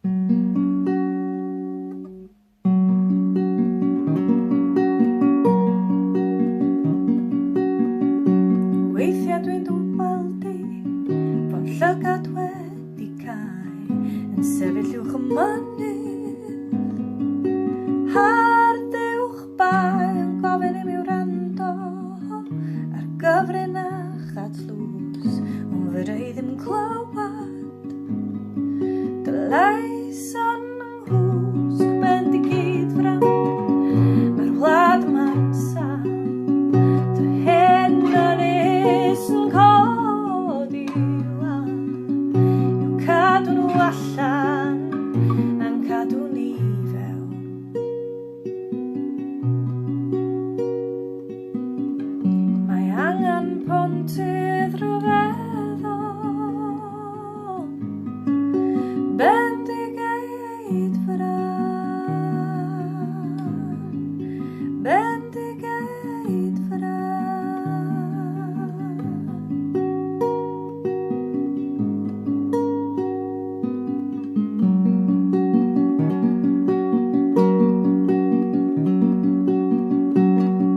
Weithiau dwi'n dweld i fo'n llygad wedi cael yn sefyll uwch y mynydd. Hardd uwch bai yn gofyn i mi wrando ar gyfrinach a tlws, ond fydda i ddim clywed dylais yn nghwsg Bendigeidfran. Mae'r wlad yma'n sâl, dy hen ynys yn codi wan, i'w cadw nhw allan a'n cadw ni fewn. Mae angen pontydd rhyfeddol, Bendigeidfran, Bendigeidfran.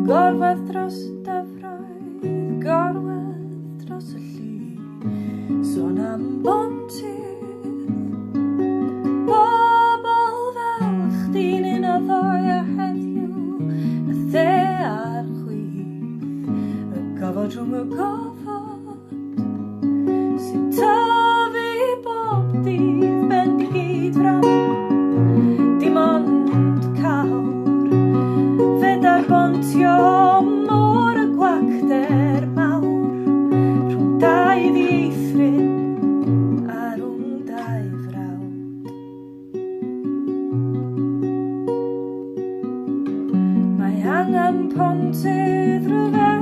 Gorwedd dros y dyfroedd, gorwedd dros y llŷ, sôn am pontydd. Bobl fel chdi'n un o ddoi a heddiw, y dde a'r chwith, y gofod rhwng y gofod, sy'n tyfu bob dydd Bendigeidfran. Dim ond cawr, feda'r bontio môr y gwacder mawr, rhwng dau ddieithrin a rhwng dau frawd. Mae angen pontydd rhyfeddol,